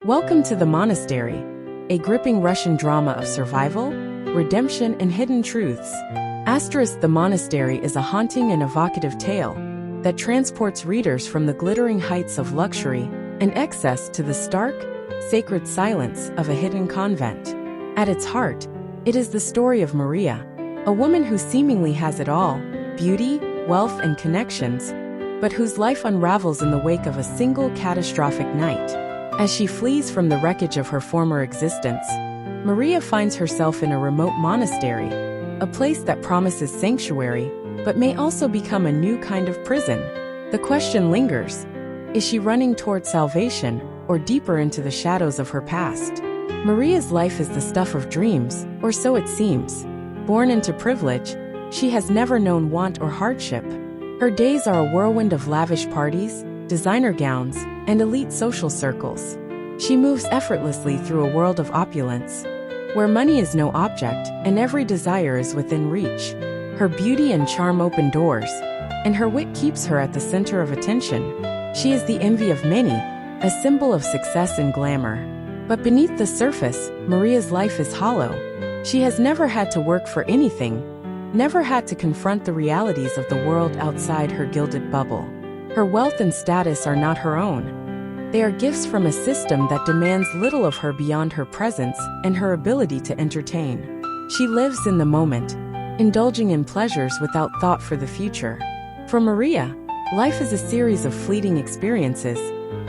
Welcome to the Monastery, a gripping Russian drama of survival, redemption, and hidden truths. The Monastery is a haunting and evocative tale that transports readers from the glittering heights of luxury and excess to the stark, sacred silence of a hidden convent. At its heart, it is the story of Maria, a woman who seemingly has it all: beauty, wealth, and connections, but whose life unravels in the wake of a single catastrophic night. As she flees from the wreckage of her former existence, Maria finds herself in a remote monastery, a place that promises sanctuary, but may also become a new kind of prison. The question lingers: is she running toward salvation, or deeper into the shadows of her past? Maria's life is the stuff of dreams, or so it seems. Born into privilege, she has never known want or hardship. Her days are a whirlwind of lavish parties, designer gowns, and elite social circles. She moves effortlessly through a world of opulence, where money is no object and every desire is within reach. Her beauty and charm open doors, and her wit keeps her at the center of attention. She is the envy of many, a symbol of success and glamour. But beneath the surface, Maria's life is hollow. She has never had to work for anything, never had to confront the realities of the world outside her gilded bubble. Her wealth and status are not her own. They are gifts from a system that demands little of her beyond her presence and her ability to entertain. She lives in the moment, indulging in pleasures without thought for the future. For Maria, life is a series of fleeting experiences,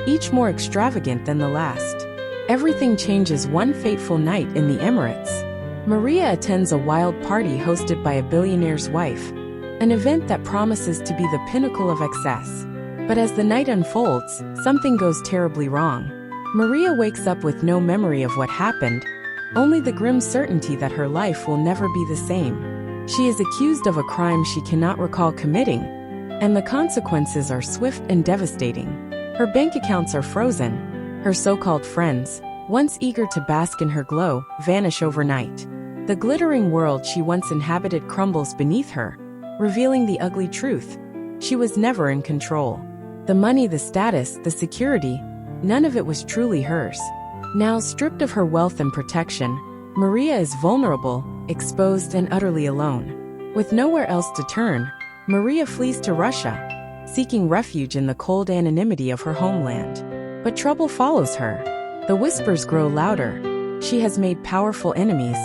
each more extravagant than the last. Everything changes one fateful night in the Emirates. Maria attends a wild party hosted by a billionaire's wife, an event that promises to be the pinnacle of excess. But as the night unfolds, something goes terribly wrong. Maria wakes up with no memory of what happened, only the grim certainty that her life will never be the same. She is accused of a crime she cannot recall committing, and the consequences are swift and devastating. Her bank accounts are frozen. Her so-called friends, once eager to bask in her glow, vanish overnight. The glittering world she once inhabited crumbles beneath her, revealing the ugly truth: she was never in control. The money, the status, the security, none of it was truly hers. Now stripped of her wealth and protection, Maria is vulnerable, exposed, and utterly alone. With nowhere else to turn, Maria flees to Russia, seeking refuge in the cold anonymity of her homeland. But trouble follows her. The whispers grow louder. She has made powerful enemies,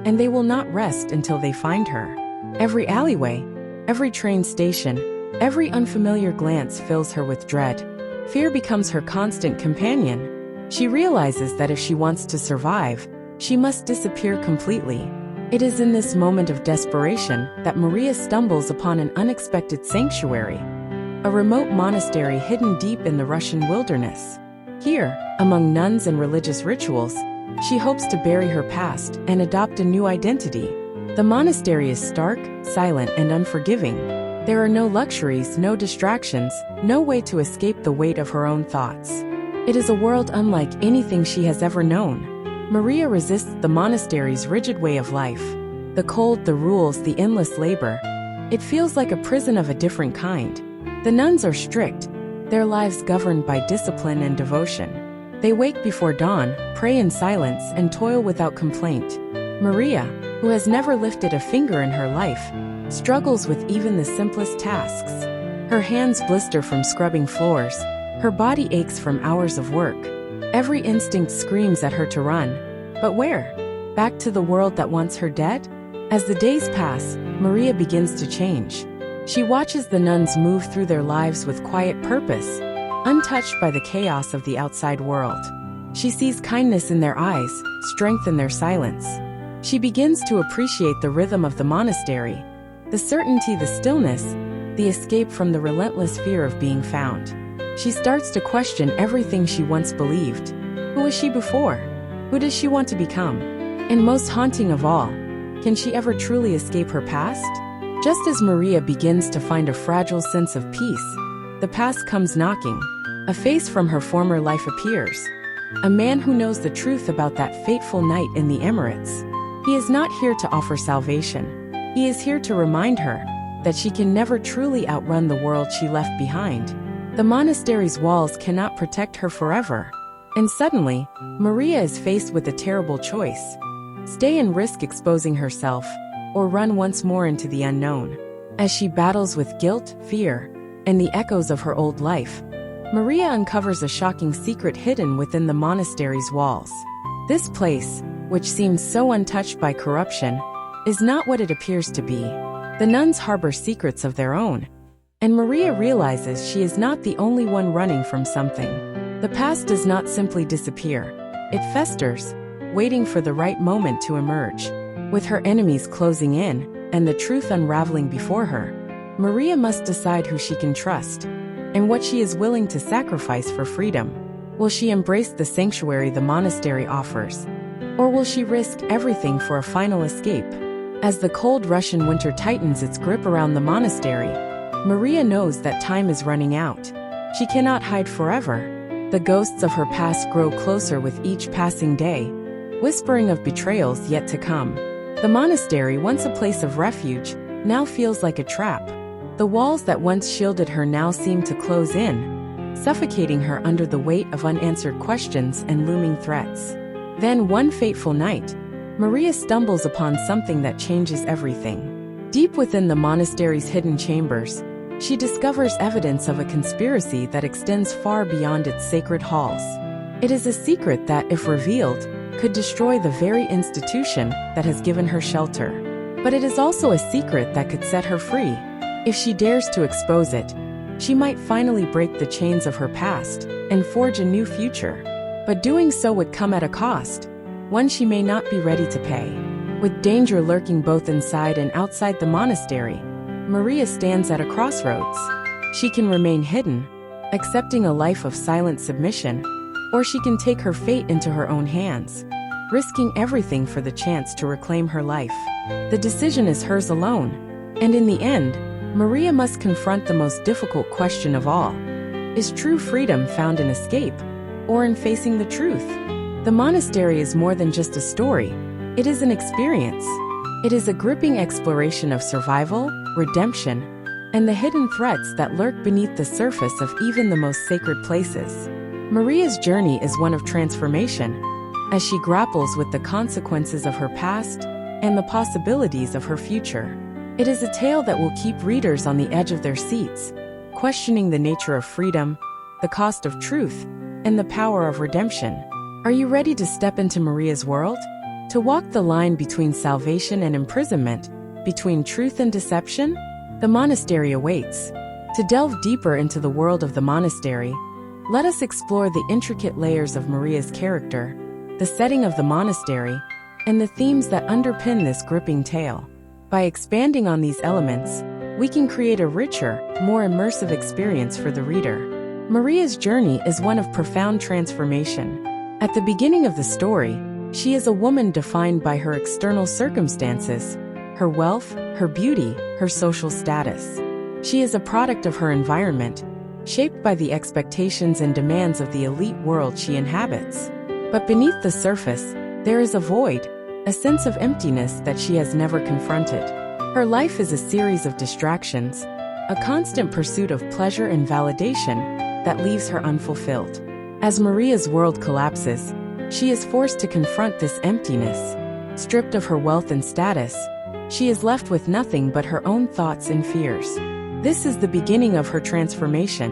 and they will not rest until they find her. Every alleyway, every train station, every unfamiliar glance fills her with dread. Fear becomes her constant companion. She realizes that if she wants to survive, she must disappear completely. It is in this moment of desperation that Maria stumbles upon an unexpected sanctuary, a remote monastery hidden deep in the Russian wilderness. Here, among nuns and religious rituals, she hopes to bury her past and adopt a new identity. The monastery is stark, silent, and unforgiving. There are no luxuries, no distractions, no way to escape the weight of her own thoughts. It is a world unlike anything she has ever known. Maria resists the monastery's rigid way of life. The cold, the rules, the endless labor. It feels like a prison of a different kind. The nuns are strict, their lives governed by discipline and devotion. They wake before dawn, pray in silence, and toil without complaint. Maria, who has never lifted a finger in her life, struggles with even the simplest tasks. Her hands blister from scrubbing floors. Her body aches from hours of work. Every instinct screams at her to run. But where? Back to the world that wants her dead? As the days pass, Maria begins to change. She watches the nuns move through their lives with quiet purpose, untouched by the chaos of the outside world. She sees kindness in their eyes, strength in their silence. She begins to appreciate the rhythm of the monastery, the certainty, the stillness, the escape from the relentless fear of being found. She starts to question everything she once believed. Who was she before? Who does she want to become? And most haunting of all, can she ever truly escape her past? Just as Maria begins to find a fragile sense of peace, the past comes knocking. A face from her former life appears. A man who knows the truth about that fateful night in the Emirates. He is not here to offer salvation. He is here to remind her that she can never truly outrun the world she left behind. The monastery's walls cannot protect her forever. And suddenly, Maria is faced with a terrible choice: stay and risk exposing herself, or run once more into the unknown. As she battles with guilt, fear, and the echoes of her old life, Maria uncovers a shocking secret hidden within the monastery's walls. This place, which seems so untouched by corruption, is not what it appears to be. The nuns harbor secrets of their own, and Maria realizes she is not the only one running from something. The past does not simply disappear. It festers, waiting for the right moment to emerge. With her enemies closing in, and the truth unraveling before her, Maria must decide who she can trust, and what she is willing to sacrifice for freedom. Will she embrace the sanctuary the monastery offers, or will she risk everything for a final escape? As the cold Russian winter tightens its grip around the monastery, Maria knows that time is running out. She cannot hide forever. The ghosts of her past grow closer with each passing day, whispering of betrayals yet to come. The monastery, once a place of refuge, now feels like a trap. The walls that once shielded her now seem to close in, suffocating her under the weight of unanswered questions and looming threats. Then one fateful night, Maria stumbles upon something that changes everything. Deep within the monastery's hidden chambers, she discovers evidence of a conspiracy that extends far beyond its sacred halls. It is a secret that, if revealed, could destroy the very institution that has given her shelter. But it is also a secret that could set her free. If she dares to expose it, she might finally break the chains of her past and forge a new future. But doing so would come at a cost, one she may not be ready to pay. With danger lurking both inside and outside the monastery, Maria stands at a crossroads. She can remain hidden, accepting a life of silent submission, or she can take her fate into her own hands, risking everything for the chance to reclaim her life. The decision is hers alone, and in the end, Maria must confront the most difficult question of all. Is true freedom found in escape, or in facing the truth? The monastery is more than just a story. It is an experience. It is a gripping exploration of survival, redemption, and the hidden threats that lurk beneath the surface of even the most sacred places. Maria's journey is one of transformation, as she grapples with the consequences of her past and the possibilities of her future. It is a tale that will keep readers on the edge of their seats, questioning the nature of freedom, the cost of truth, and the power of redemption. Are you ready to step into Maria's world? To walk the line between salvation and imprisonment, between truth and deception? The monastery awaits. To delve deeper into the world of the monastery, let us explore the intricate layers of Maria's character, the setting of the monastery, and the themes that underpin this gripping tale. By expanding on these elements, we can create a richer, more immersive experience for the reader. Maria's journey is one of profound transformation. At the beginning of the story, she is a woman defined by her external circumstances, her wealth, her beauty, her social status. She is a product of her environment, shaped by the expectations and demands of the elite world she inhabits. But beneath the surface, there is a void, a sense of emptiness that she has never confronted. Her life is a series of distractions, a constant pursuit of pleasure and validation that leaves her unfulfilled. As Maria's world collapses, she is forced to confront this emptiness. Stripped of her wealth and status, she is left with nothing but her own thoughts and fears. This is the beginning of her transformation.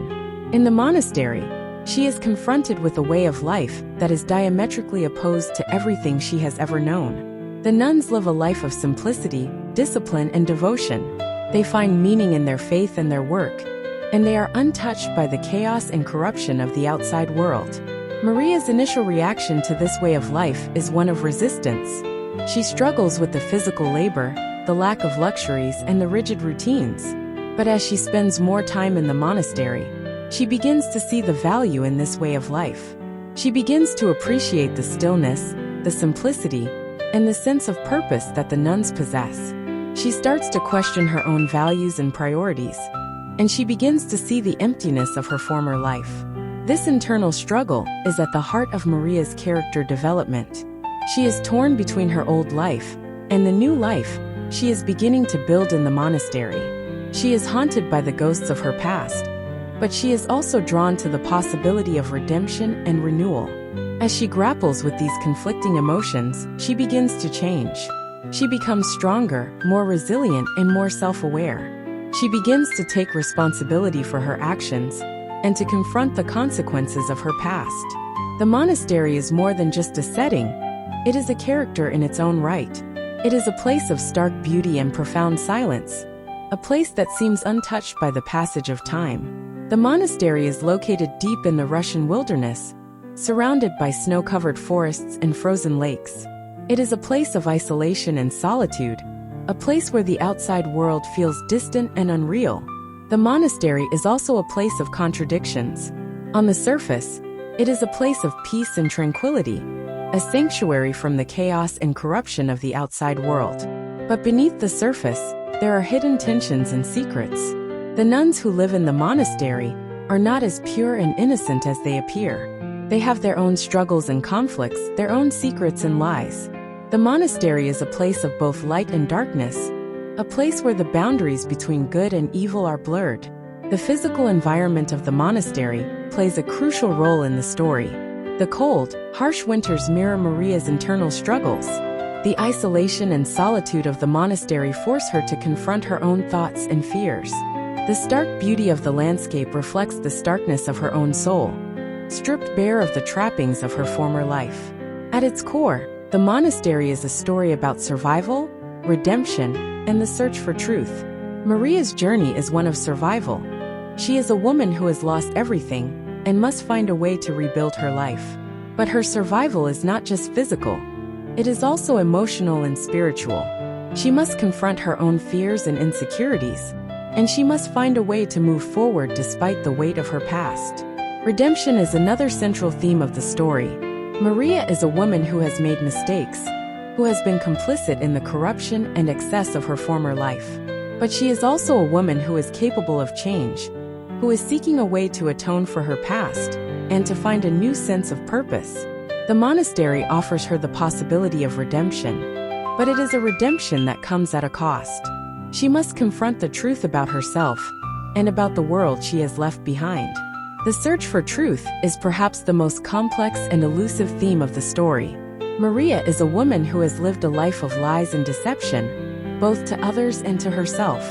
In the monastery, she is confronted with a way of life that is diametrically opposed to everything she has ever known. The nuns live a life of simplicity, discipline, and devotion. They find meaning in their faith and their work, and they are untouched by the chaos and corruption of the outside world. Maria's initial reaction to this way of life is one of resistance. She struggles with the physical labor, the lack of luxuries, and the rigid routines. But as she spends more time in the monastery, she begins to see the value in this way of life. She begins to appreciate the stillness, the simplicity, and the sense of purpose that the nuns possess. She starts to question her own values and priorities, and she begins to see the emptiness of her former life. This internal struggle is at the heart of Maria's character development. She is torn between her old life and the new life she is beginning to build in the monastery. She is haunted by the ghosts of her past, but she is also drawn to the possibility of redemption and renewal. As she grapples with these conflicting emotions, she begins to change. She becomes stronger, more resilient, and more self-aware. She begins to take responsibility for her actions and to confront the consequences of her past. The monastery is more than just a setting. It is a character in its own right. It is a place of stark beauty and profound silence, a place that seems untouched by the passage of time. The monastery is located deep in the Russian wilderness, surrounded by snow-covered forests and frozen lakes. It is a place of isolation and solitude, a place where the outside world feels distant and unreal. The monastery is also a place of contradictions. On the surface, it is a place of peace and tranquility, a sanctuary from the chaos and corruption of the outside world. But beneath the surface, there are hidden tensions and secrets. The nuns who live in the monastery are not as pure and innocent as they appear. They have their own struggles and conflicts, their own secrets and lies. The monastery is a place of both light and darkness, a place where the boundaries between good and evil are blurred. The physical environment of the monastery plays a crucial role in the story. The cold, harsh winters mirror Maria's internal struggles. The isolation and solitude of the monastery force her to confront her own thoughts and fears. The stark beauty of the landscape reflects the starkness of her own soul, stripped bare of the trappings of her former life. At its core, the monastery is a story about survival, redemption, and the search for truth. Maria's journey is one of survival. She is a woman who has lost everything and must find a way to rebuild her life. But her survival is not just physical. It is also emotional and spiritual. She must confront her own fears and insecurities, and she must find a way to move forward despite the weight of her past. Redemption is another central theme of the story. Maria is a woman who has made mistakes, who has been complicit in the corruption and excess of her former life. But she is also a woman who is capable of change, who is seeking a way to atone for her past and to find a new sense of purpose. The monastery offers her the possibility of redemption, but it is a redemption that comes at a cost. She must confront the truth about herself and about the world she has left behind. The search for truth is perhaps the most complex and elusive theme of the story. Maria is a woman who has lived a life of lies and deception, both to others and to herself.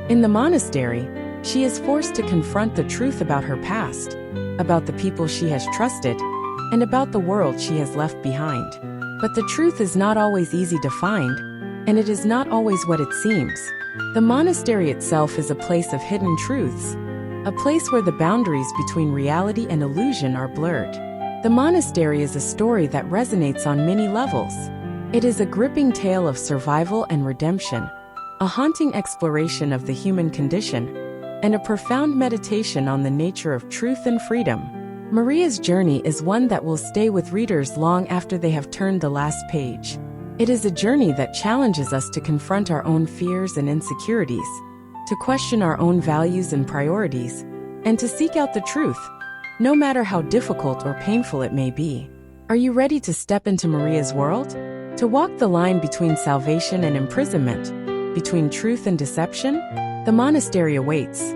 In the monastery, she is forced to confront the truth about her past, about the people she has trusted, and about the world she has left behind. But the truth is not always easy to find, and it is not always what it seems. The monastery itself is a place of hidden truths, a place where the boundaries between reality and illusion are blurred. The monastery is a story that resonates on many levels. It is a gripping tale of survival and redemption, a haunting exploration of the human condition, and a profound meditation on the nature of truth and freedom. Maria's journey is one that will stay with readers long after they have turned the last page. It is a journey that challenges us to confront our own fears and insecurities, to question our own values and priorities, and to seek out the truth, no matter how difficult or painful it may be. Are you ready to step into Maria's world? To walk the line between salvation and imprisonment, between truth and deception? The monastery awaits.